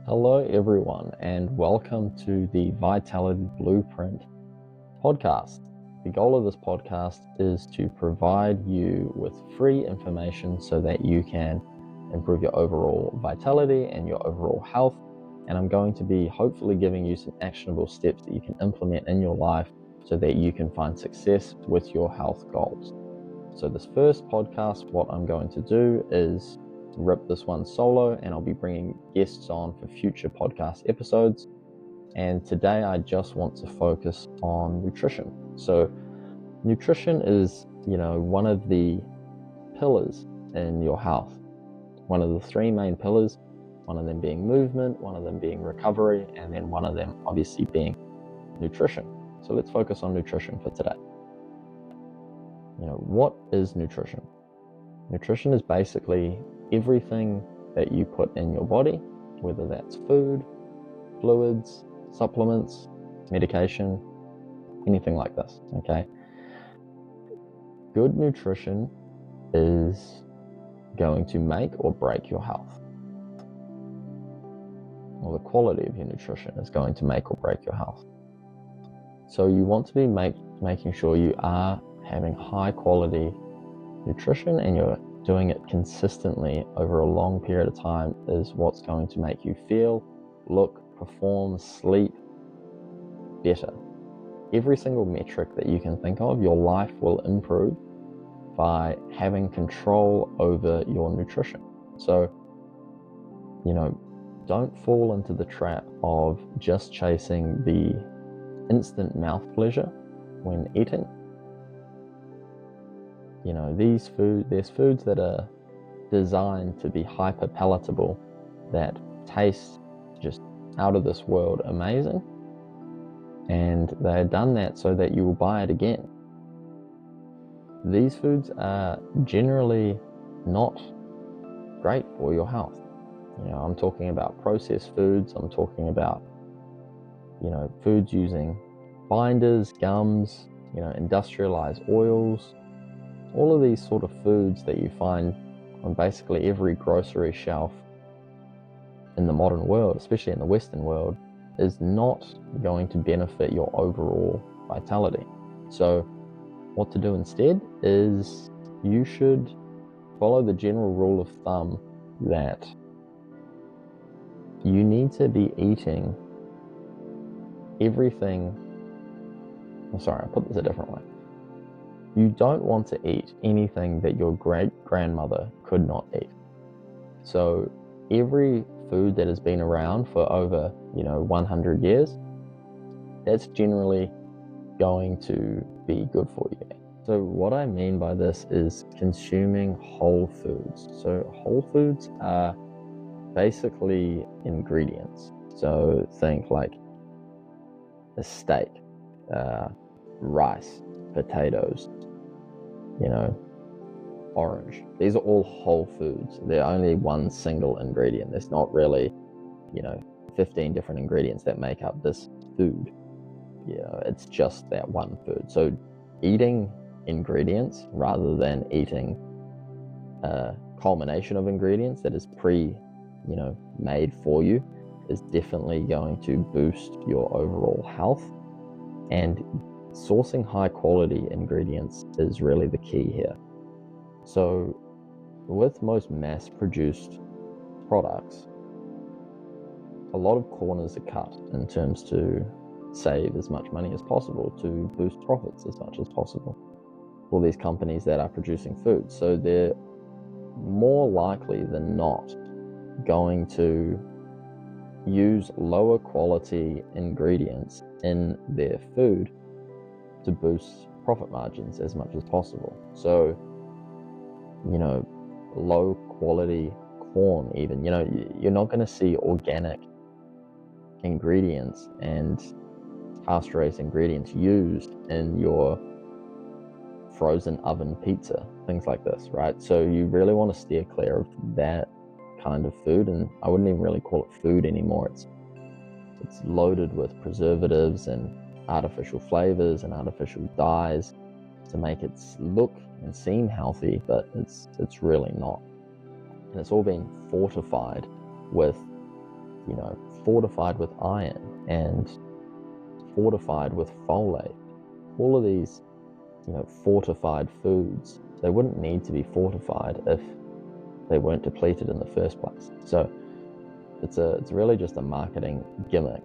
Hello, everyone, and welcome to the Vitality Blueprint podcast. The goal of this podcast is to provide you with free information so that you can improve your overall vitality and your overall health. And I'm going to be hopefully giving you some actionable steps that you can implement in your life so that you can find success with your health goals. So this first podcast, what I'm going to do is rip this one solo, and I'll be bringing guests on for future podcast episodes. And today I just want to focus on nutrition. So nutrition is, one of the pillars in your health. One of the three main pillars, one of them being movement, one of them being recovery, and then one of them obviously being nutrition. So let's focus on nutrition for today. What is nutrition? Nutrition is basically everything that you put in your body, whether that's food, fluids, supplements, medication, anything like this, okay? Good nutrition is going to make or break your health. Or the quality of your nutrition is going to make or break your health. So you want to be making sure you are having high quality nutrition and you're doing it consistently over a long period of time is what's going to make you feel, look, perform, sleep better. Every single metric that you can think of, your life will improve by having control over your nutrition. So, don't fall into the trap of just chasing the instant mouth pleasure when eating. There's foods that are designed to be hyper palatable, that taste just out of this world amazing, and they're done that so that you will buy it again. These foods are generally not great for your health. I'm talking about processed foods. I'm talking about, foods using binders, gums, industrialized oils. All of these sort of foods that you find on basically every grocery shelf in the modern world, especially in the Western world, is not going to benefit your overall vitality. So what to do instead is you should follow the general rule of thumb that you need to be eating everything. I'll put this a different way. You don't want to eat anything that your great-grandmother could not eat. So every food that has been around for over, 100 years, that's generally going to be good for you. So what I mean by this is consuming whole foods. So whole foods are basically ingredients. So think like a steak, rice, potatoes, orange. These are all whole foods. They're only one single ingredient. There's not really, 15 different ingredients that make up this food. It's just that one food. So eating ingredients rather than eating a culmination of ingredients that is made for you is definitely going to boost your overall health. And sourcing high quality ingredients is really the key here. So with most mass produced products, a lot of corners are cut in terms to save as much money as possible, to boost profits as much as possible for these companies that are producing food. So they're more likely than not going to use lower quality ingredients in their food to boost profit margins as much as possible. So, low quality corn even, you're not going to see organic ingredients and pasture-raised ingredients used in your frozen oven pizza, things like this, right? So you really want to steer clear of that kind of food, and I wouldn't even really call it food anymore. It's loaded with preservatives and artificial flavors and artificial dyes to make it look and seem healthy, but it's really not. And it's all been fortified with fortified with iron and fortified with folate. All of these, fortified foods, they wouldn't need to be fortified if they weren't depleted in the first place. So it's really just a marketing gimmick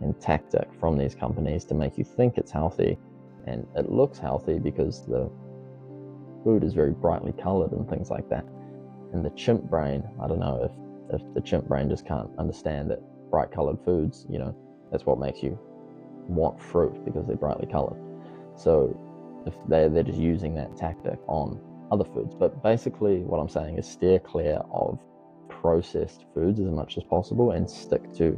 and tactic from these companies to make you think it's healthy, and it looks healthy because the food is very brightly colored and things like that. And the chimp brain, I don't know if the chimp brain just can't understand that bright colored foods, that's what makes you want fruit, because they're brightly colored. So if they're just using that tactic on other foods. But basically what I'm saying is steer clear of processed foods as much as possible and stick to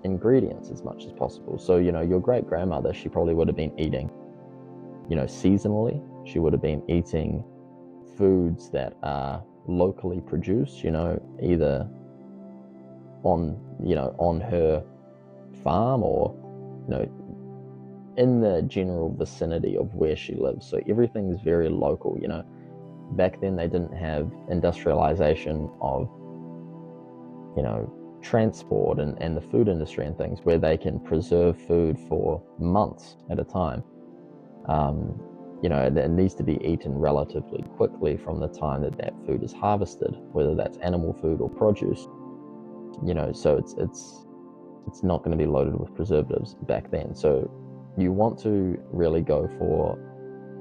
ingredients as much as possible. So your great grandmother, she probably would have been eating seasonally. She would have been eating foods that are locally produced, either on her farm or in the general vicinity of where she lives. So everything's very local. Back then they didn't have industrialization of transport and the food industry and things where they can preserve food for months at a time. It needs to be eaten relatively quickly from the time that food is harvested, whether that's animal food or produce. So it's not going to be loaded with preservatives back then. So you want to really go for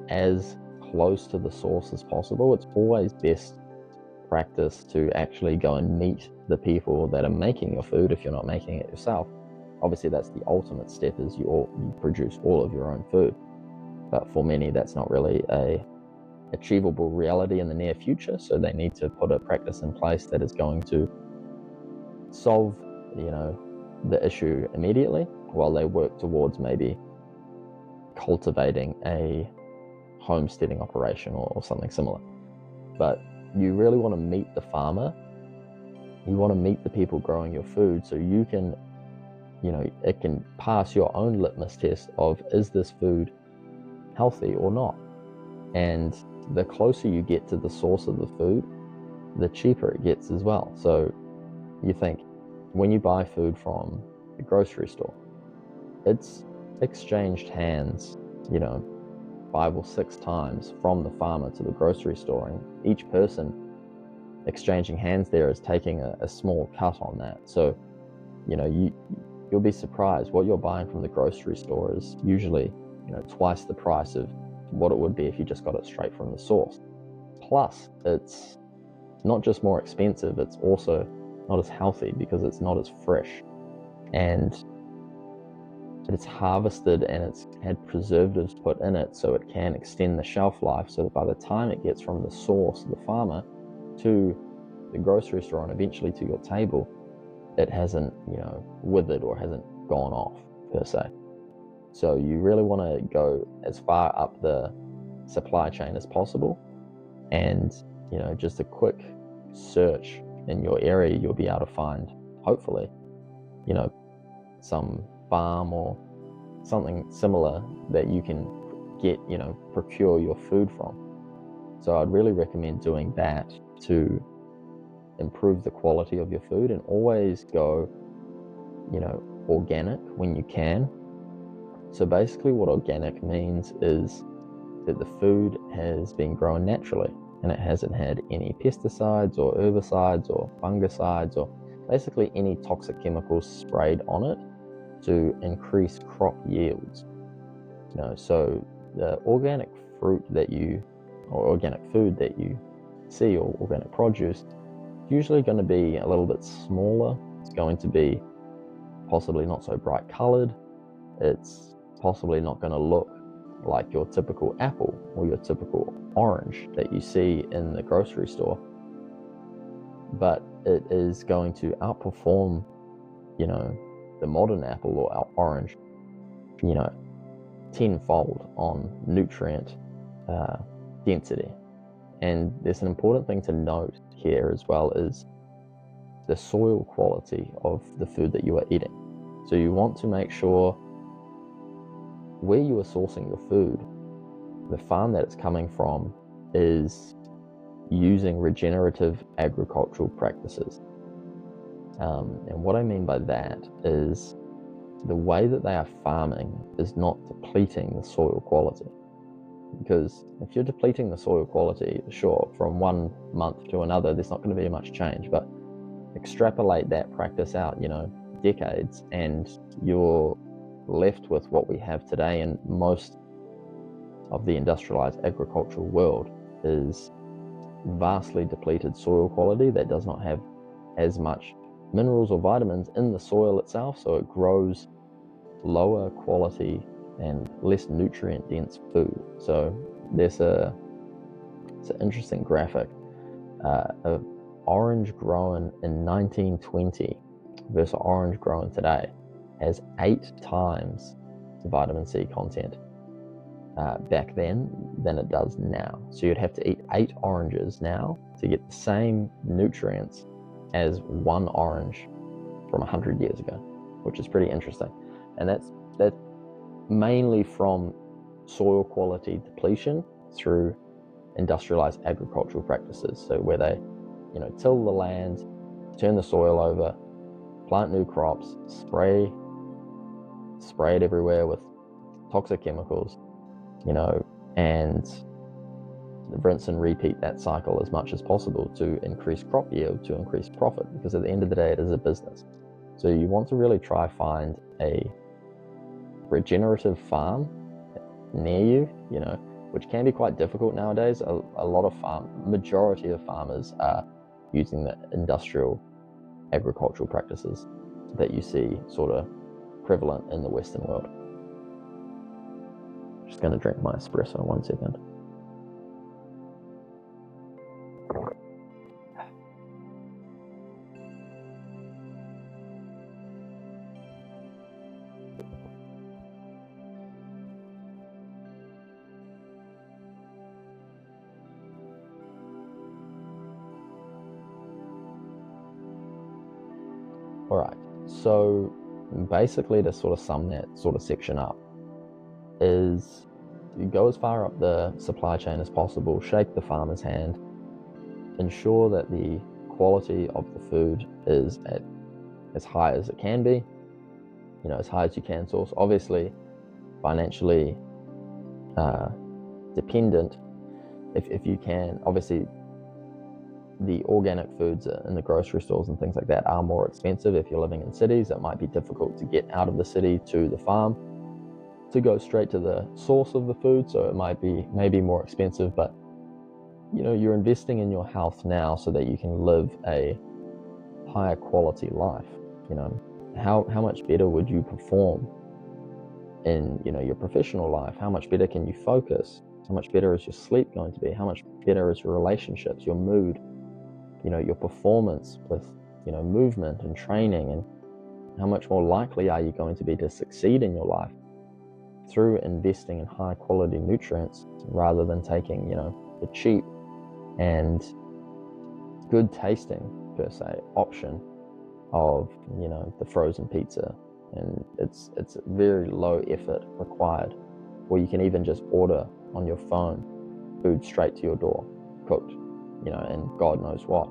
as close to the source as possible. It's always best practice to actually go and meet the people that are making your food if you're not making it yourself. Obviously that's the ultimate step, is you produce all of your own food. But for many, that's not really a achievable reality in the near future. So they need to put a practice in place that is going to solve, the issue immediately, while they work towards maybe cultivating a homesteading operation or something similar. But you really want to meet the farmer. You want to meet the people growing your food, so you can, it can pass your own litmus test of, is this food healthy or not? And the closer you get to the source of the food, the cheaper it gets as well. So you think, when you buy food from the grocery store, it's exchanged hands, 5 or 6 times from the farmer to the grocery store, and each person exchanging hands there is taking a small cut on that. So you'll be surprised. What you're buying from the grocery store is usually twice the price of what it would be if you just got it straight from the source. Plus, it's not just more expensive, it's also not as healthy because it's not as fresh, and it's harvested and it's had preservatives put in it, so it can extend the shelf life, so that by the time it gets from the source, the farmer, to the grocery store and eventually to your table, it hasn't withered or hasn't gone off per se. So you really want to go as far up the supply chain as possible, and just a quick search in your area, you'll be able to find, hopefully, some farm or something similar that you can get, procure your food from. So I'd really recommend doing that to improve the quality of your food, and always go, organic when you can. So basically what organic means is that the food has been grown naturally and it hasn't had any pesticides or herbicides or fungicides or basically any toxic chemicals sprayed on it to increase crop yields. So the organic fruit or organic food that you see, or organic produce, is usually going to be a little bit smaller. It's going to be possibly not so bright colored. It's possibly not going to look like your typical apple or your typical orange that you see in the grocery store, but it is going to outperform, the modern apple or orange, tenfold on nutrient density. And there's an important thing to note here as well, is the soil quality of the food that you are eating. So you want to make sure where you are sourcing your food, the farm that it's coming from is using regenerative agricultural practices. And what I mean by that is the way that they are farming is not depleting the soil quality. Because if you're depleting the soil quality, sure, from one month to another, there's not going to be much change, but extrapolate that practice out, decades, and you're left with what we have today in most of the industrialized agricultural world is vastly depleted soil quality that does not have as much minerals or vitamins in the soil itself, so it grows lower quality and less nutrient dense food. So it's an interesting graphic of orange grown in 1920 versus orange grown today has 8 times the vitamin C content back then than it does now. So you'd have to eat 8 oranges now to get the same nutrients as one orange from 100 years ago, which is pretty interesting. And that's mainly from soil quality depletion through industrialized agricultural practices. So where they, till the land, turn the soil over, plant new crops, spray it everywhere with toxic chemicals, and rinse and repeat that cycle as much as possible to increase crop yield, to increase profit, because at the end of the day, it is a business. So you want to really try find a regenerative farm near you, which can be quite difficult nowadays. A lot of majority of farmers are using the industrial agricultural practices that you see sort of prevalent in the Western world. Just going to drink my espresso 1 second. All right, so basically to sort of sum that sort of section up is you go as far up the supply chain as possible, shake the farmer's hand, ensure that the quality of the food is at as high as it can be, as high as you can source. Obviously, financially dependent, if you can. Obviously, the organic foods in the grocery stores and things like that are more expensive. If you're living in cities, it might be difficult to get out of the city to the farm to go straight to the source of the food, so it might be maybe more expensive, but you're investing in your health now so that you can live a higher quality life. How much better would you perform in your professional life? How much better can you focus? How much better is your sleep going to be? How much better is your relationships, your mood, your performance with movement and training? And how much more likely are you going to be to succeed in your life through investing in high quality nutrients rather than taking the cheap and good tasting per se option of the frozen pizza? And it's very low effort required, or you can even just order on your phone food straight to your door, cooked, and God knows what,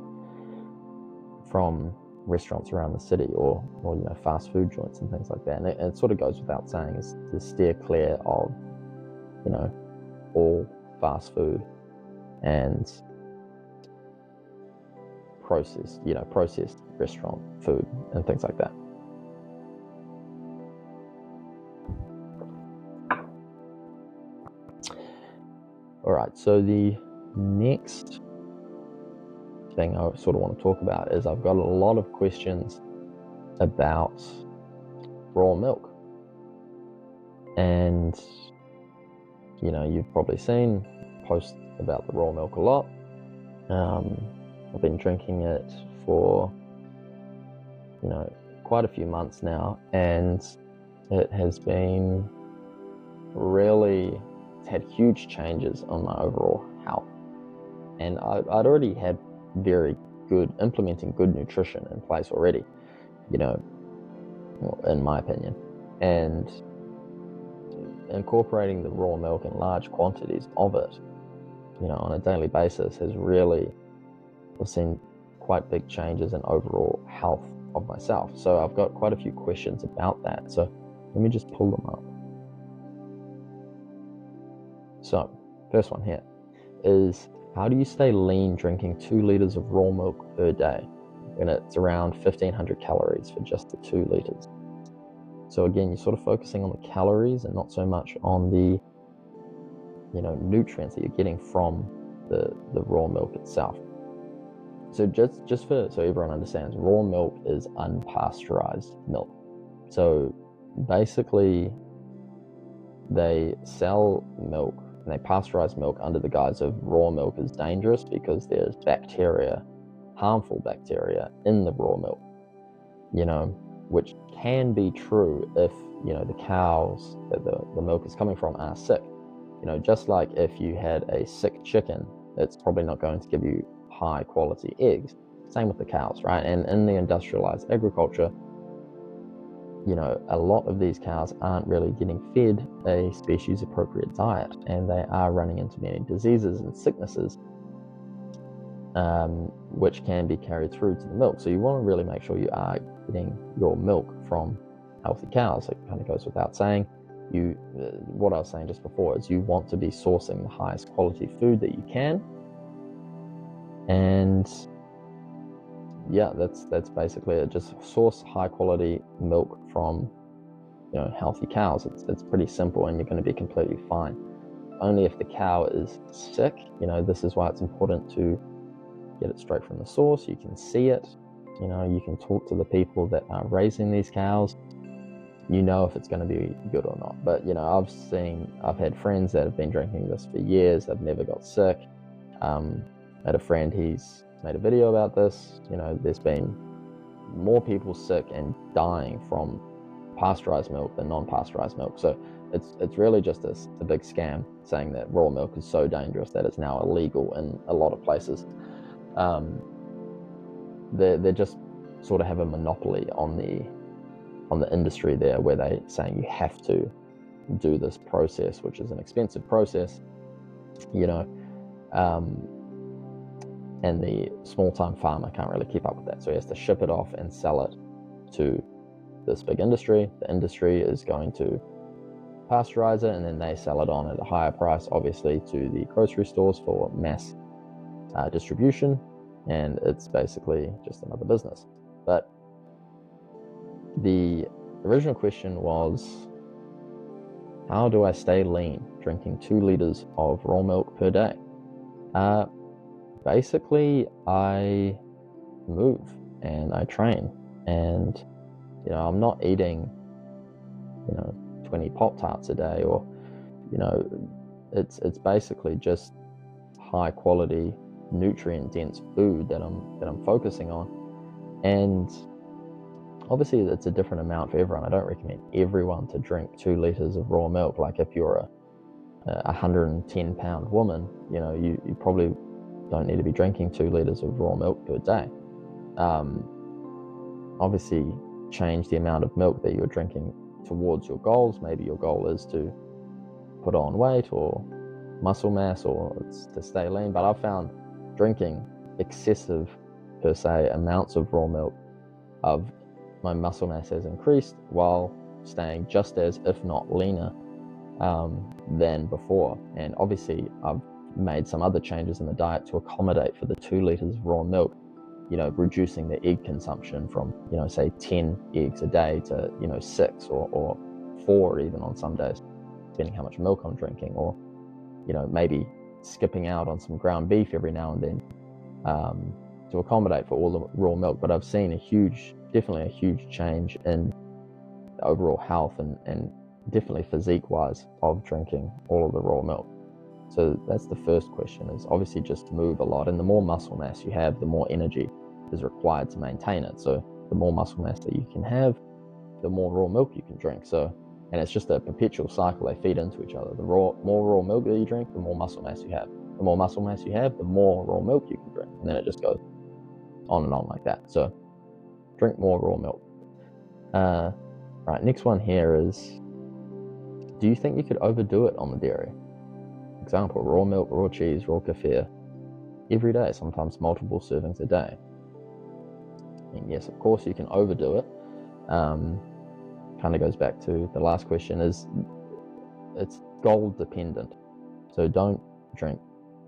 from restaurants around the city or fast food joints and things like that. And it sort of goes without saying is to steer clear of all fast food and processed restaurant food and things like that. All right, so the next thing I sort of want to talk about is I've got a lot of questions about raw milk. And you've probably seen posts about the raw milk a lot. I've been drinking it for quite a few months now, and it has been really had huge changes on my overall health. And I'd already had very good, implementing good nutrition in place already, in my opinion. And incorporating the raw milk in large quantities of it, on a daily basis has really, I've seen quite big changes in overall health of myself. So I've got quite a few questions about that. So let me just pull them up. So first one here is, how do you stay lean drinking 2 liters of raw milk per day when it's around 1500 calories for just the 2 liters? So again, you're sort of focusing on the calories and not so much on the, nutrients that you're getting from the raw milk itself. So just so everyone understands, raw milk is unpasteurized milk. So basically, they sell milk and they pasteurize milk under the guise of raw milk is dangerous because there's harmful bacteria in the raw milk, which can be true if, the cows that the milk is coming from are sick. Just like if you had a sick chicken, it's probably not going to give you high quality eggs. Same with the cows, right? And in the industrialized agriculture, a lot of these cows aren't really getting fed a species appropriate diet, and they are running into many diseases and sicknesses, which can be carried through to the milk. So you want to really make sure you are getting your milk from healthy cows. It kind of goes without saying. What I was saying just before is you want to be sourcing the highest quality food that you can, and that's basically it. Just source high quality milk from healthy cows. It's pretty simple, and you're going to be completely fine. Only if the cow is sick, this is why it's important to get it straight from the source. You can see it, you can talk to the people that are raising these cows, if it's going to be good or not. But I've had friends that have been drinking this for years. They've never got sick. I had a friend, he's made a video about this. There's been more people sick and dying from pasteurized milk than non-pasteurized milk. So it's really just a big scam saying that raw milk is so dangerous that it's now illegal in a lot of places. They just sort of have a monopoly on the industry there, where they saying you have to do this process, which is an expensive process, and the small-time farmer can't really keep up with that. So he has to ship it off and sell it to this big industry. The industry is going to pasteurize it, and then they sell it on at a higher price, obviously, to the grocery stores for mass distribution, and it's basically just another business. But the original question was, how do I stay lean drinking 2 liters of raw milk per day? Basically, I move and I train, and I'm not eating 20 Pop-Tarts a day, or it's basically just high quality nutrient dense food that I'm focusing on. And obviously it's a different amount for everyone. I don't recommend everyone to drink 2 liters of raw milk. Like if you're a 110-pound woman, you probably don't need to be drinking 2 liters of raw milk per day. Obviously change the amount of milk that you're drinking towards your goals. Maybe your goal is to put on weight or muscle mass, or it's to stay lean. But I've found drinking excessive, per se, amounts of raw milk, my muscle mass has increased while staying just as, if not leaner, than before. And obviously I've made some other changes in the diet to accommodate for the 2 liters of raw milk, reducing the egg consumption from, say 10 eggs a day to, 6 or 4 even on some days, depending how much milk I'm drinking, or, maybe skipping out on some ground beef every now and then, to accommodate for all the raw milk. But I've seen definitely a huge change in the overall health and definitely physique wise of drinking all of the raw milk. So that's the first question, is obviously just move a lot, and the more muscle mass you have, the more energy is required to maintain it. So the more muscle mass that you can have, the more raw milk you can drink. And it's just a perpetual cycle. They feed into each other. The more raw milk that you drink, the more muscle mass you have. The more muscle mass you have, the more raw milk you can drink, and then it just goes on and on like that. So drink more raw milk. Right, next one here is, do you think you could overdo it on the dairy? Example, raw milk, raw cheese, raw kefir every day, sometimes multiple servings a day. And yes, of course, you can overdo it. Kind of goes back to the last question, is it's goal dependent. So don't drink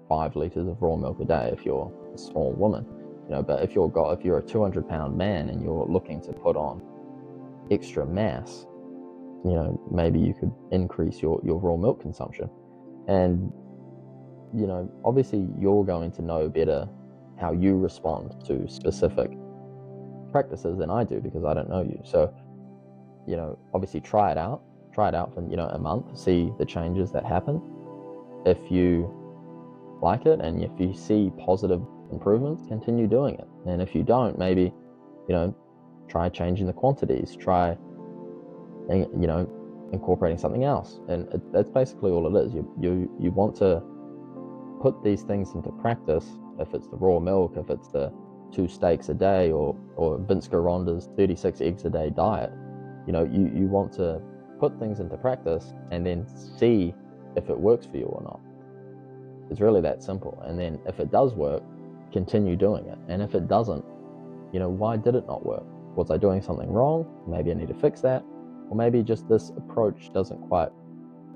5 liters of raw milk a day if you're a small woman, but if you're a 200-pound man and you're looking to put on extra mass, maybe you could increase your raw milk consumption. And obviously you're going to know better how you respond to specific practices than I do, because I don't know you. So obviously try it out for a month, see the changes that happen. If you like it and if you see positive improvements, continue doing it. And if you don't, maybe try changing the quantities, try incorporating something else. And that's basically all it is. You want to put these things into practice. If it's the raw milk, if it's the 2 steaks a day, or Vince Gironda's 36 eggs a day diet, you want to put things into practice and then see if it works for you or not. It's really that simple. And then if it does work, continue doing it. And if it doesn't, why did it not work? Was I doing something wrong? Maybe I need to fix that. Or maybe just this approach doesn't quite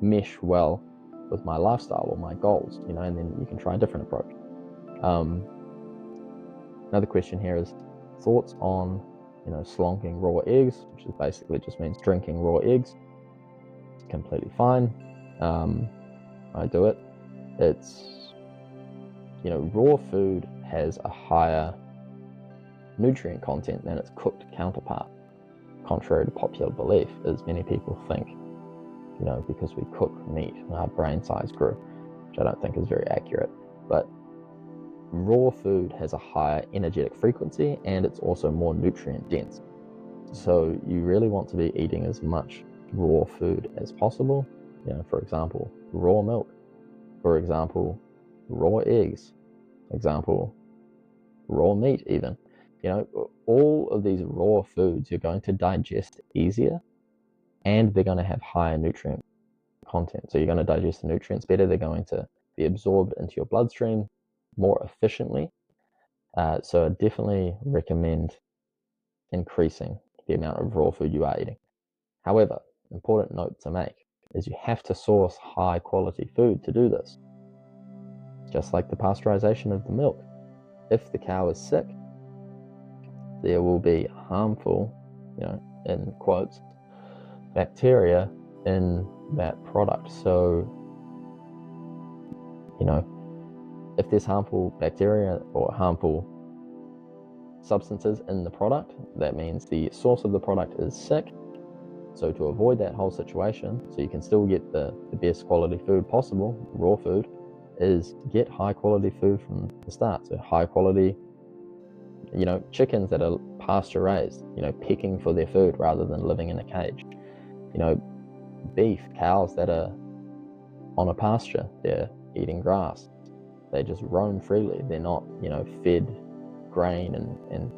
mesh well with my lifestyle or my goals, and then you can try a different approach. Another question here is thoughts on, slonking raw eggs, which is basically just means drinking raw eggs. It's completely fine. I do it. It's, raw food has a higher nutrient content than its cooked counterpart, contrary to popular belief, as many people think, because we cook meat, our brain size grew, which I don't think is very accurate. But raw food has a higher energetic frequency and it's also more nutrient dense. So you really want to be eating as much raw food as possible. For example, raw milk. For example, raw eggs. For example, raw meat even. All of these raw foods you're going to digest easier and they're going to have higher nutrient content. So you're going to digest the nutrients better. They're going to be absorbed into your bloodstream more efficiently. So I definitely recommend increasing the amount of raw food you are eating. However, important note to make is you have to source high quality food to do this. Just like the pasteurization of the milk. If the cow is sick, there will be harmful, in quotes, bacteria in that product. So, if there's harmful bacteria or harmful substances in the product, that means the source of the product is sick. So to avoid that whole situation, so you can still get the best quality food possible, raw food, is get high quality food from the start. So high quality, chickens that are pasture raised, pecking for their food rather than living in a cage. Beef, cows that are on a pasture, they're eating grass. They just roam freely. They're not, fed grain and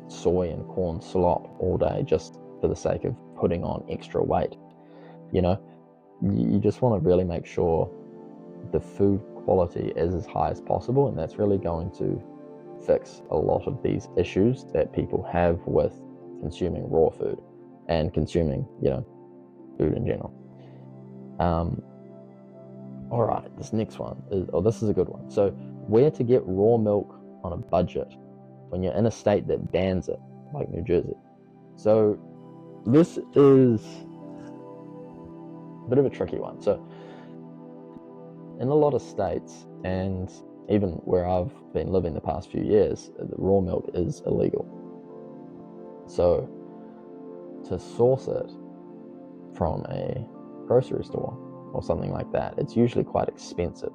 soy and corn slop all day just for the sake of putting on extra weight. You just want to really make sure the food quality is as high as possible, and that's really going to fix a lot of these issues that people have with consuming raw food and consuming, food in general. All right, this next one this is a good one. So, where to get raw milk on a budget when you're in a state that bans it, like New Jersey? So, this is a bit of a tricky one. So, in a lot of states, and even where I've been living the past few years, the raw milk is illegal. So, to source it from a grocery store or something like that, it's usually quite expensive.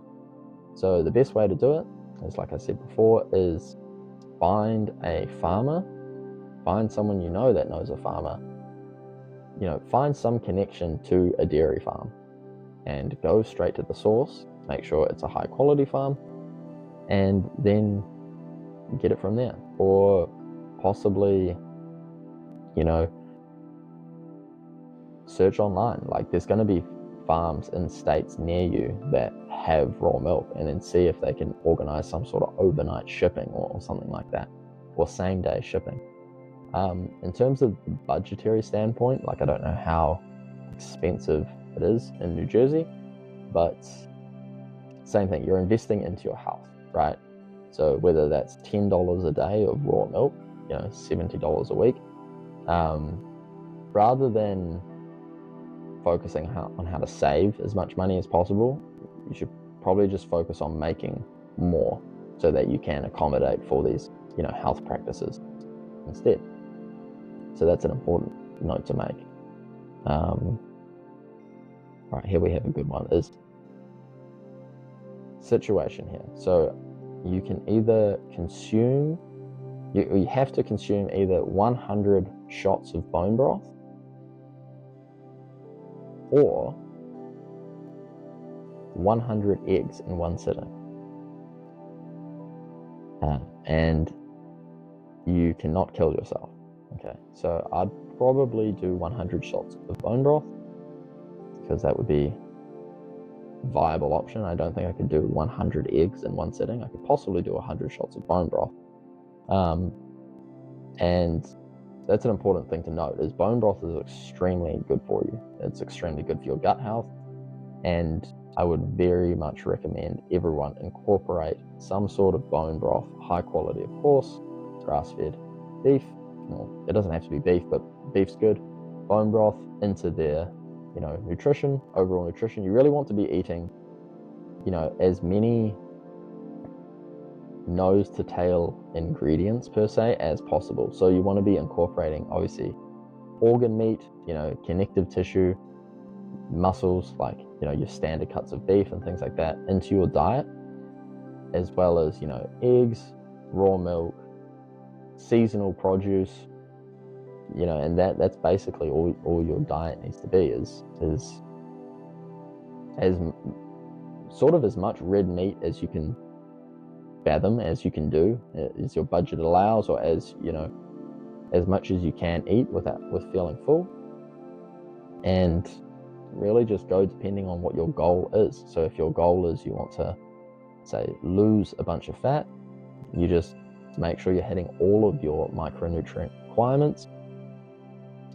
So the best way to do it is, like I said before, is find a farmer, find someone that knows a farmer, find some connection to a dairy farm and go straight to the source, make sure it's a high quality farm, and then get it from there. Or possibly, search online. Like, there's going to be farms in states near you that have raw milk, and then see if they can organize some sort of overnight shipping or something like that, or same day shipping. In terms of the budgetary standpoint, like I don't know how expensive it is in New Jersey, but same thing, you're investing into your health, right? So whether that's $10 a day of raw milk, $70 a week, rather than focusing on how to save as much money as possible, you should probably just focus on making more so that you can accommodate for these, health practices instead. So that's an important note to make. Right, here we have a good one, is situation here. So you can either consume, you have to consume either 100 shots of bone broth or 100 eggs in one sitting. And you cannot kill yourself. Okay, so I'd probably do 100 shots of bone broth because that would be a viable option. I don't think I could do 100 eggs in one sitting. I could possibly do 100 shots of bone broth. And that's an important thing to note, is bone broth is extremely good for you. It's extremely good for your gut health, and I would very much recommend everyone incorporate some sort of bone broth, high quality of course, grass-fed beef. Well, it doesn't have to be beef, but beef's good. Bone broth into their, nutrition, overall nutrition. You really want to be eating, as many nose to tail ingredients per se as possible. So you want to be incorporating obviously organ meat, connective tissue, muscles, like your standard cuts of beef and things like that into your diet, as well as eggs, raw milk, seasonal produce, and that's basically all your diet needs to be, is as sort of as much red meat as you can fathom, as you can do, as your budget allows, or as much as you can eat with feeling full, and really just go depending on what your goal is. So if your goal is you want to, say, lose a bunch of fat, you just make sure you're hitting all of your micronutrient requirements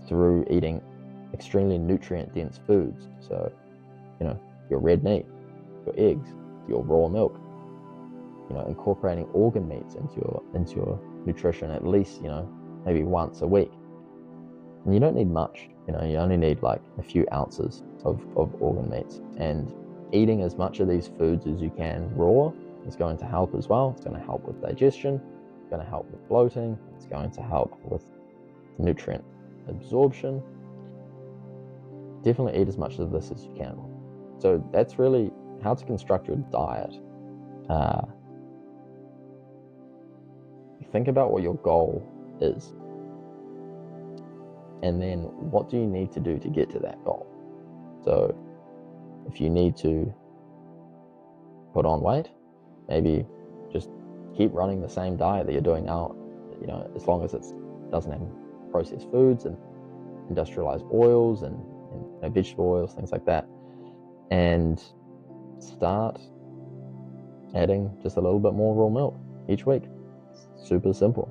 through eating extremely nutrient dense foods. So your red meat, your eggs, your raw milk, incorporating organ meats into your nutrition at least, maybe once a week. And you don't need much, you only need like a few ounces of organ meats. And eating as much of these foods as you can raw is going to help as well. It's going to help with digestion, it's going to help with bloating, it's going to help with nutrient absorption. Definitely eat as much of this as you can. So that's really how to construct your diet. Think about what your goal is, and then what do you need to do to get to that goal. So if you need to put on weight, maybe just keep running the same diet that you're doing now, as long as it doesn't have processed foods and industrialized oils and vegetable oils, things like that, and start adding just a little bit more raw milk each week. It's super simple.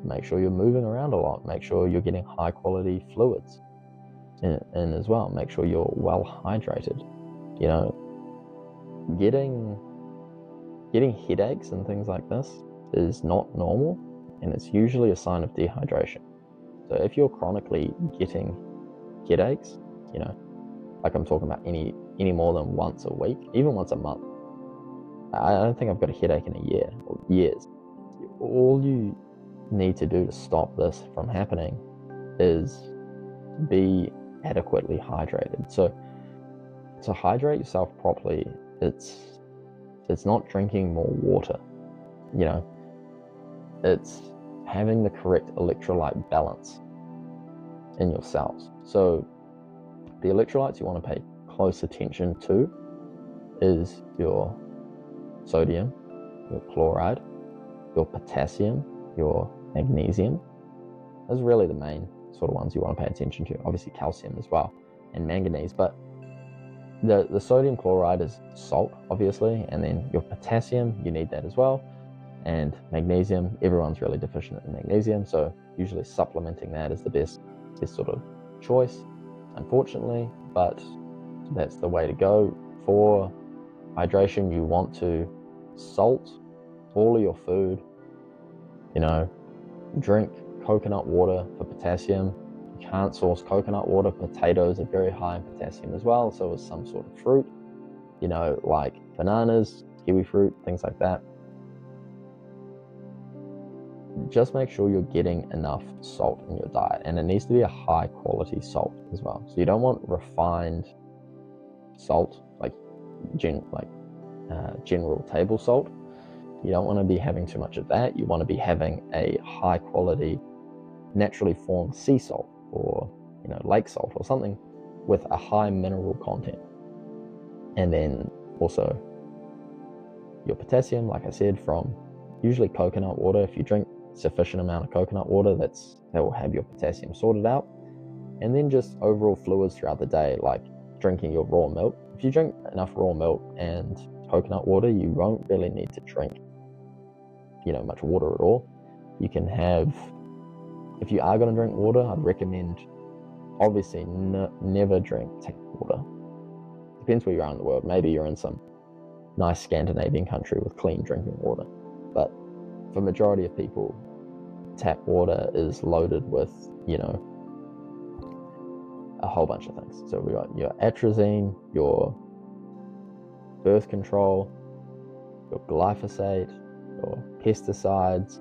Make sure you're moving around a lot. Make sure you're getting high quality fluids in as well. Make sure you're well hydrated. Getting headaches and things like this is not normal, and it's usually a sign of dehydration. So if you're chronically getting headaches, like I'm talking about any more than once a week, even once a month, I don't think I've got a headache in a year or years. All you need to do to stop this from happening is be adequately hydrated. So to hydrate yourself properly, it's not drinking more water, it's having the correct electrolyte balance in your cells. So the electrolytes you want to pay close attention to is your sodium, your chloride, your potassium, your magnesium. Those are really the main sort of ones you want to pay attention to. Obviously calcium as well, and manganese, but the sodium chloride is salt, obviously, and then your potassium, you need that as well. And magnesium, everyone's really deficient in magnesium, so usually supplementing that is the best sort of choice, unfortunately, but that's the way to go. For hydration, you want to salt all of your food, drink coconut water for potassium. You can't source coconut water. Potatoes are very high in potassium as well, so is some sort of fruit, like bananas, kiwi fruit, things like that. Just make sure you're getting enough salt in your diet, and it needs to be a high quality salt as well. So you don't want refined salt, like general table salt. You don't want to be having too much of that. You want to be having a high quality, naturally formed sea salt, or lake salt, or something with a high mineral content. And then also your potassium, like I said, from usually coconut water. If you drink sufficient amount of coconut water, that will have your potassium sorted out. And then just overall fluids throughout the day, like drinking your raw milk. If you drink enough raw milk and coconut water, you won't really need to drink much water at all. You can have, if you are going to drink water, I'd recommend obviously never drink tap water. Depends where you are in the world. Maybe you're in some nice Scandinavian country with clean drinking water, but for majority of people, tap water is loaded with a whole bunch of things. So we got your atrazine, your birth control, your glyphosate, your pesticides.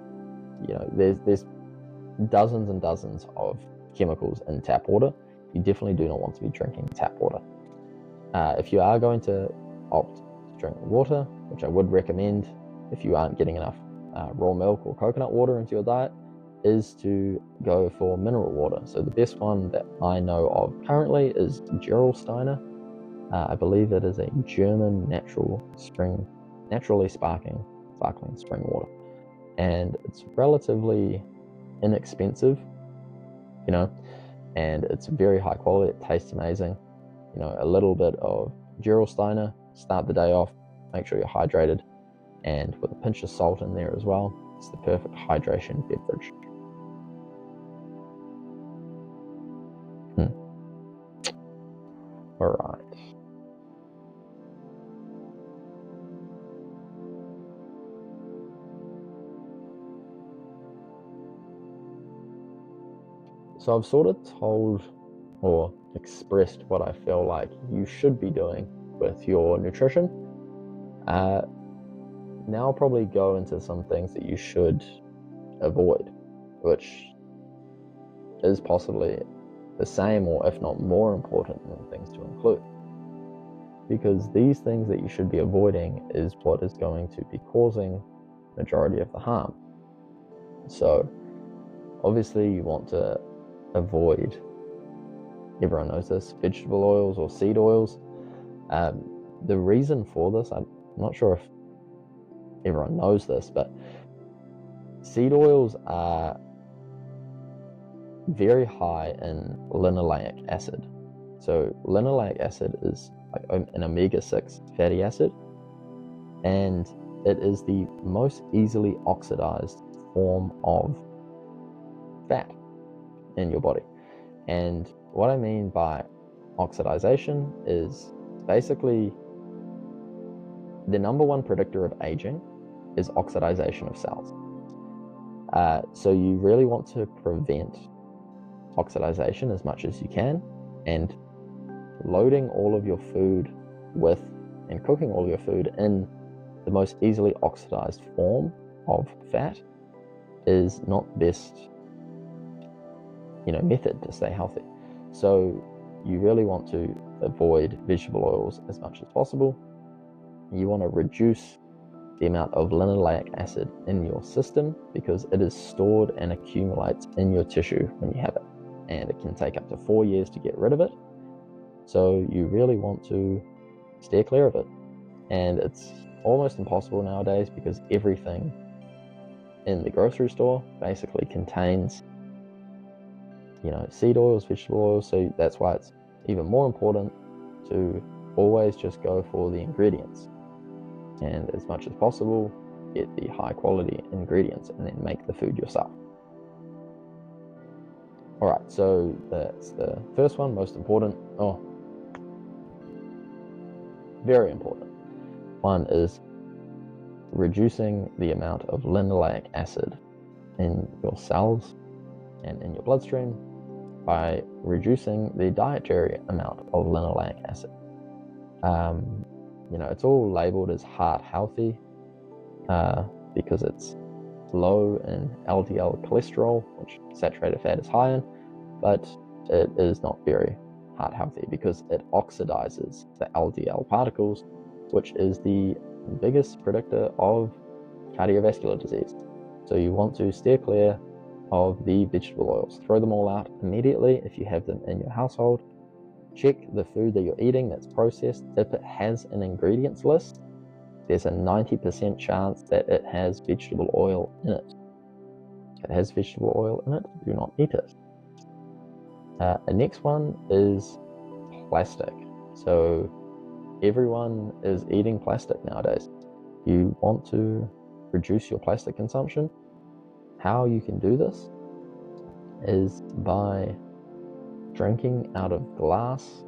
There's dozens and dozens of chemicals in tap water. You definitely do not want to be drinking tap water. If you are going to opt to drink water, which I would recommend if you aren't getting enough raw milk or coconut water into your diet, is to go for mineral water. So the best one that I know of currently is Gerolsteiner. I believe it is a German naturally sparkling spring water, and it's relatively inexpensive, and it's very high quality. It tastes amazing. A little bit of Gerolsteiner, start the day off, make sure you're hydrated, and with a pinch of salt in there as well, it's the perfect hydration beverage. All right. So I've sort of told or expressed what I feel like you should be doing with your nutrition. Now I'll probably go into some things that you should avoid, which is possibly the same, or if not more important than things to include. Because these things that you should be avoiding is what is going to be causing majority of the harm. So obviously you want to avoid, everyone knows this, vegetable oils or seed oils. The reason for this, I'm not sure if everyone knows this, but seed oils are very high in linoleic acid. So linoleic acid is like an omega-6 fatty acid, and it is the most easily oxidized form of fat in your body. And what I mean by oxidization is basically the number one predictor of aging is oxidization of cells. So you really want to prevent oxidization as much as you can, and loading all of your food with and cooking all of your food in the most easily oxidized form of fat is not the best method to stay healthy. So you really want to avoid vegetable oils as much as possible. You want to reduce the amount of linoleic acid in your system, because it is stored and accumulates in your tissue when you have it, and it can take up to 4 years to get rid of it. So you really want to steer clear of it. And it's almost impossible nowadays, because everything in the grocery store basically contains seed oils, vegetable oils. So that's why it's even more important to always just go for the ingredients, and as much as possible get the high quality ingredients and then make the food yourself. Alright, so that's the first one, most important. Very important. One is reducing the amount of linoleic acid in your cells and in your bloodstream by reducing the dietary amount of linoleic acid. It's all labeled as heart healthy because it's low in LDL cholesterol, which saturated fat is high in, but it is not very heart healthy because it oxidizes the LDL particles, which is the biggest predictor of cardiovascular disease. So you want to steer clear of the vegetable oils. Throw them all out immediately if you have them in your household. Check the food that you're eating that's processed. If it has an ingredients list, there's a 90% chance that it has vegetable oil in it. If it has vegetable oil in it, do not eat it. The next one is plastic. So everyone is eating plastic nowadays. You want to reduce your plastic consumption. How you can do this is by drinking out of glass,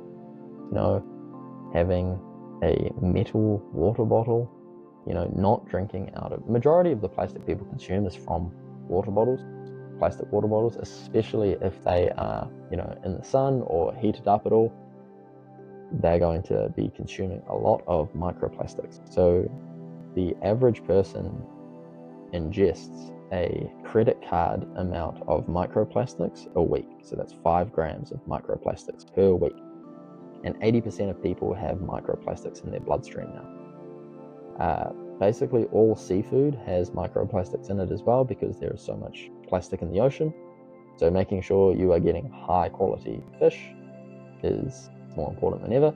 having a metal water bottle, not drinking out of... Majority of the plastic people consume is from water bottles, plastic water bottles, especially if they are, in the sun or heated up at all. They're going to be consuming a lot of microplastics. So the average person ingests a credit card amount of microplastics a week. So that's 5 grams of microplastics per week. And 80% of people have microplastics in their bloodstream now. Basically, all seafood has microplastics in it as well because there is so much plastic in the ocean. So making sure you are getting high quality fish is more important than ever.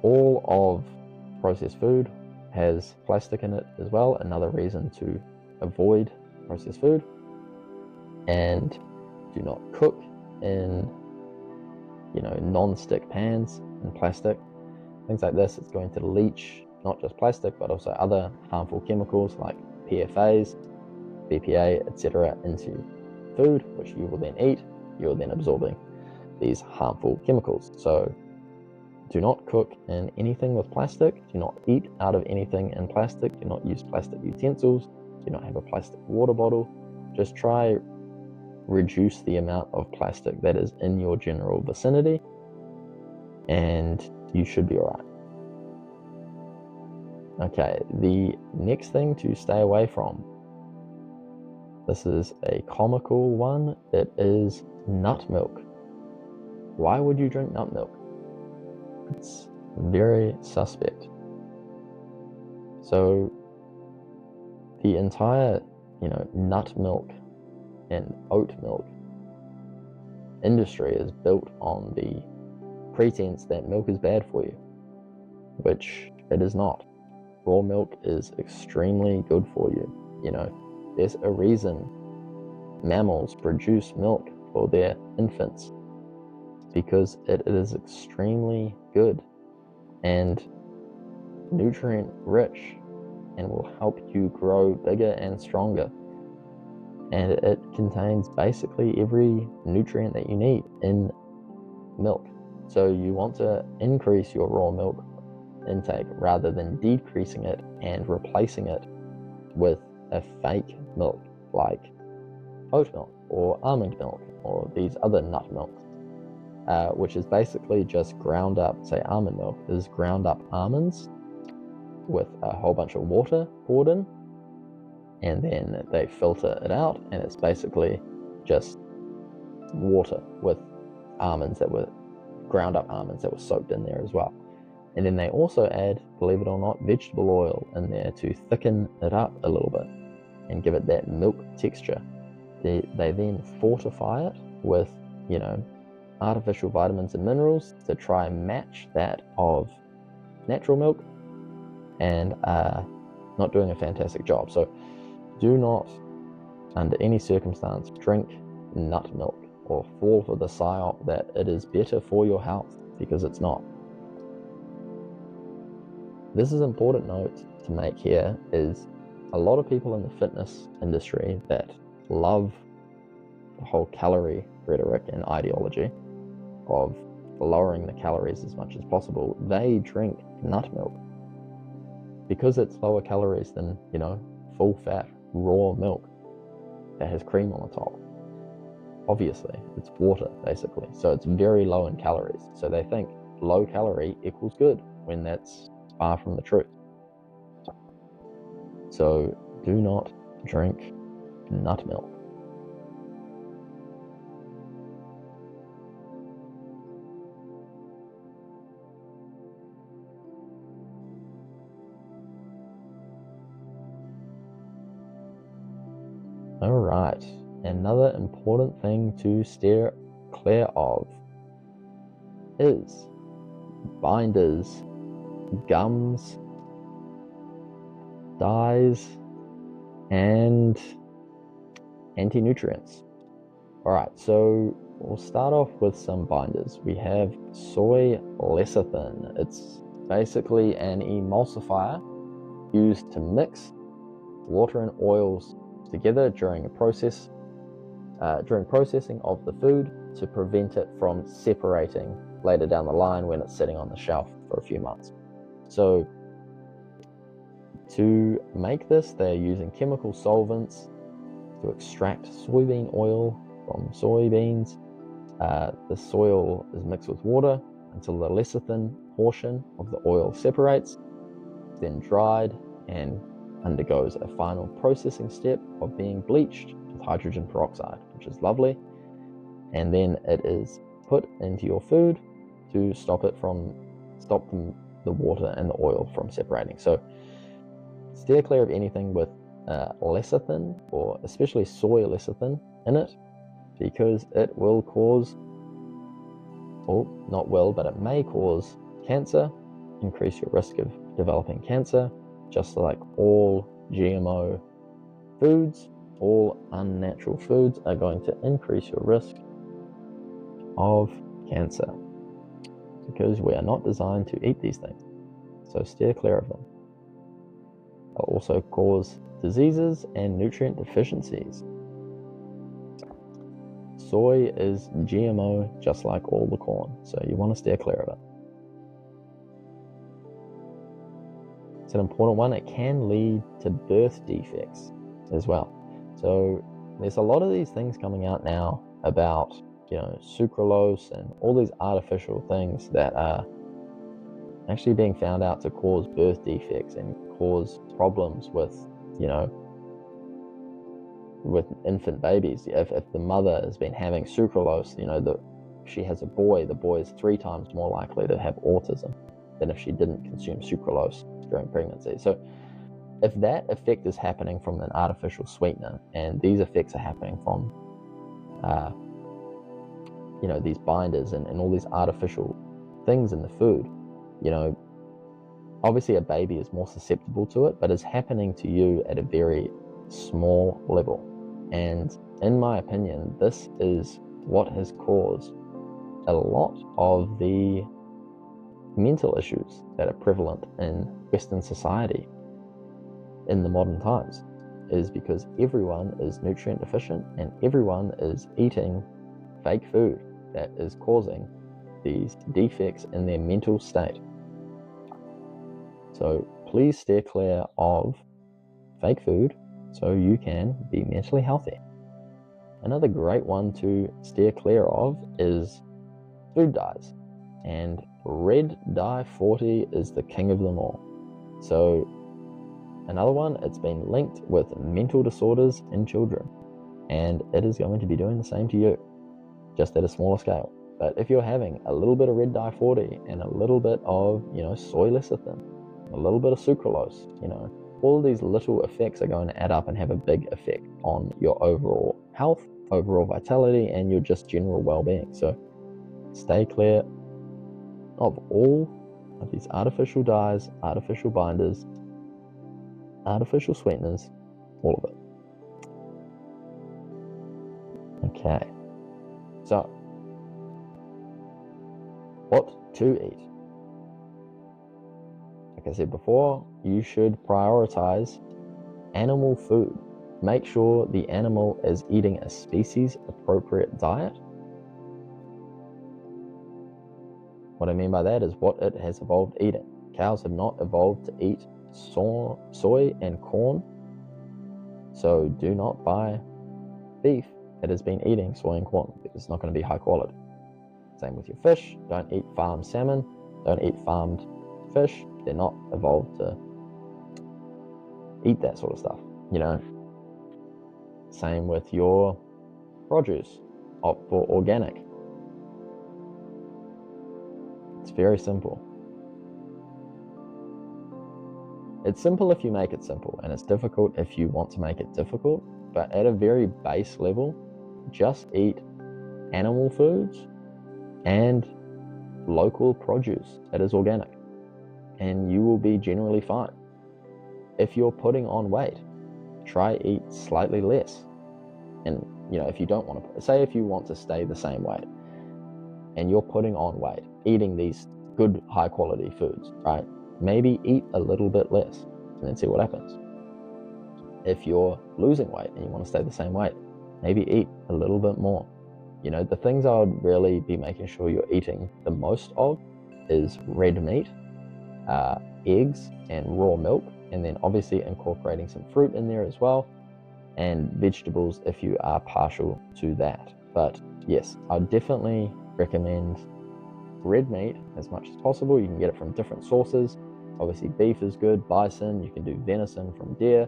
All of processed food has plastic in it as well, another reason to avoid processed food. And do not cook in non-stick pans and plastic. Things like this, it's going to leach not just plastic but also other harmful chemicals like PFAs, BPA, etc. into food, which you will then eat. You're then absorbing these harmful chemicals. So do not cook in anything with plastic. Do not eat out of anything in plastic. Do not use plastic utensils. Do not have a plastic water bottle. Just try reduce the amount of plastic that is in your general vicinity, and you should be alright. Okay, the next thing to stay away from. This is a comical one. It is nut milk. Why would you drink nut milk? It's very suspect. So the entire, nut milk and oat milk industry is built on the pretense that milk is bad for you, which it is not. Raw milk is extremely good for you. There's a reason mammals produce milk for their infants, because it is extremely good and nutrient rich and will help you grow bigger and stronger. And it contains basically every nutrient that you need in milk. So you want to increase your raw milk intake rather than decreasing it and replacing it with a fake milk like oat milk or almond milk or these other nut milks, which is basically just ground up, say almond milk is ground up almonds with a whole bunch of water poured in, and then they filter it out, and it's basically just water with almonds that were ground up almonds that were soaked in there as well. And then they also add, believe it or not, vegetable oil in there to thicken it up a little bit and give it that milk texture. They then fortify it with, artificial vitamins and minerals to try and match that of natural milk, and not doing a fantastic job. So do not, under any circumstance, drink nut milk or fall for the psyop that it is better for your health, because it's not. This is an important note to make here is a lot of people in the fitness industry that love the whole calorie rhetoric and ideology of lowering the calories as much as possible, they drink nut milk because it's lower calories than, full fat raw milk that has cream on the top. Obviously, it's water basically, so it's very low in calories. So they think low calorie equals good when that's far from the truth. So do not drink nut milk. Alright, another important thing to steer clear of is binders, gums, dyes, and anti-nutrients. Alright, so we'll start off with some binders. We have soy lecithin. It's basically an emulsifier used to mix water and oils together during processing of the food to prevent it from separating later down the line when it's sitting on the shelf for a few months. So to make this, they're using chemical solvents to extract soybean oil from soybeans. The soil is mixed with water until the lecithin portion of the oil separates, then dried and undergoes a final processing step of being bleached with hydrogen peroxide, which is lovely, and then it is put into your food to stop the water and the oil from separating. So steer clear of anything with lecithin, or especially soy lecithin in it, because it will cause, or not will, but it may cause cancer, increase your risk of developing cancer. Just like all GMO foods, all unnatural foods are going to increase your risk of cancer because we are not designed to eat these things. So steer clear of them. They'll also cause diseases and nutrient deficiencies. Soy is GMO just like all the corn, so you want to steer clear of it. It's an important one. It can lead to birth defects as well. So there's a lot of these things coming out now about, sucralose and all these artificial things that are actually being found out to cause birth defects and cause problems with, with infant babies. If the mother has been having sucralose, she has a boy, the boy is 3 times more likely to have autism than if she didn't consume sucralose during pregnancy. So if that effect is happening from an artificial sweetener, and these effects are happening from these binders and all these artificial things in the food, obviously a baby is more susceptible to it, but it's happening to you at a very small level. And in my opinion, this is what has caused a lot of the mental issues that are prevalent in Western society in the modern times, is because everyone is nutrient deficient and everyone is eating fake food that is causing these defects in their mental state. So please steer clear of fake food so you can be mentally healthy. Another great one to steer clear of is food dyes, and red dye 40 is the king of them all. So another one, it's been linked with mental disorders in children, and it is going to be doing the same to you, just at a smaller scale. But if you're having a little bit of red dye 40 and a little bit of, soy lecithin, a little bit of sucralose, all of these little effects are going to add up and have a big effect on your overall health, overall vitality, and your just general well-being. So stay clear of all of these artificial dyes, artificial binders, artificial sweeteners, all of it. Okay, so what to eat? like I said before, you should prioritize animal food. Make sure the animal is eating a species-appropriate diet. What I mean by that is what it has evolved eating. Cows have not evolved to eat soy and corn, so do not buy beef that has been eating soy and corn, because it's not going to be high quality. Same with your fish. Don't eat farmed salmon, don't eat farmed fish. They're not evolved to eat that sort of stuff, you know. Same with your produce. Opt for organic. It's very simple. It's simple if you make it simple, and it's difficult if you want to make it difficult. But at a very base level, just eat animal foods and local produce that is organic, and you will be generally fine. If you're putting on weight, try eat slightly less. And you know, if you don't want to, say if you want to stay the same weight and you're putting on weight, eating these good high quality foods, right? Maybe eat a little bit less and then see what happens. If you're losing weight and you want to stay the same weight, maybe eat a little bit more. You know, the things I would really be making sure you're eating the most of is red meat, eggs, and raw milk, and then obviously incorporating some fruit in there as well, and vegetables if you are partial to that. But yes, I definitely recommend red meat as much as possible. You can get it from different sources. Obviously beef is good, bison, you can do venison from deer.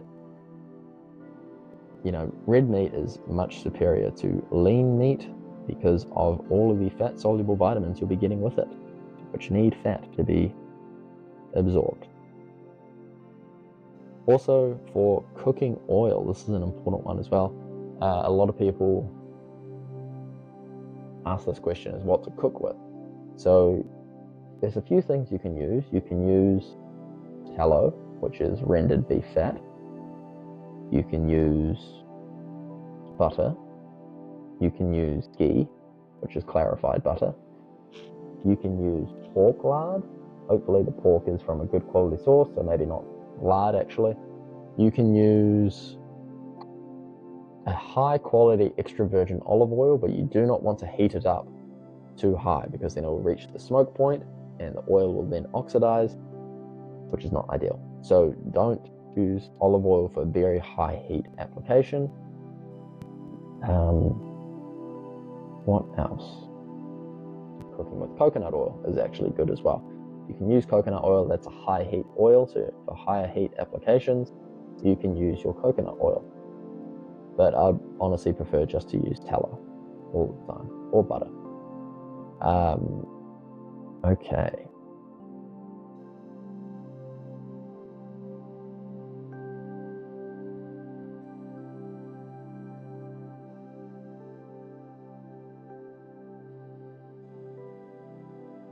You know, red meat is much superior to lean meat because of all of the fat soluble vitamins you'll be getting with it, which need fat to be absorbed. Also, for cooking oil, this is an important one as well. A lot of people ask this question, is what to cook with. So there's a few things you can use. You can use tallow, which is rendered beef fat. You can use butter. You can use ghee, which is clarified butter. You can use pork lard. Hopefully the pork is from a good quality source, so maybe not lard actually. You can use a high quality extra virgin olive oil, but you do not want to heat it up too high because then it will reach the smoke point and the oil will then oxidize, which is not ideal. So don't use olive oil for very high heat application. What else? Cooking with coconut oil is actually good as well. You can use coconut oil, that's a high heat oil, so for higher heat applications, you can use your coconut oil. But I'd honestly prefer just to use tallow all the time, or butter. Okay.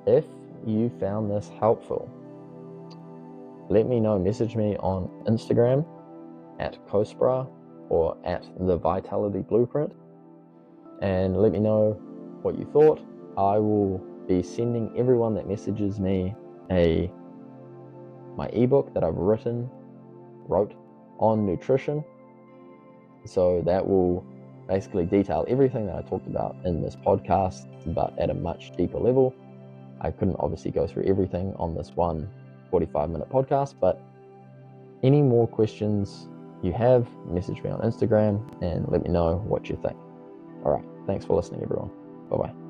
If you found this helpful, let me know. Message me on Instagram at Cospra or at the Vitality Blueprint, and let me know what you thought. I will be sending everyone that messages me my ebook that I've wrote on nutrition. So that will basically detail everything that I talked about in this podcast, but at a much deeper level. I couldn't obviously go through everything on this one 45-minute podcast, but any more questions you have, message me on Instagram and let me know what you think. All right, thanks for listening, everyone. Bye-bye.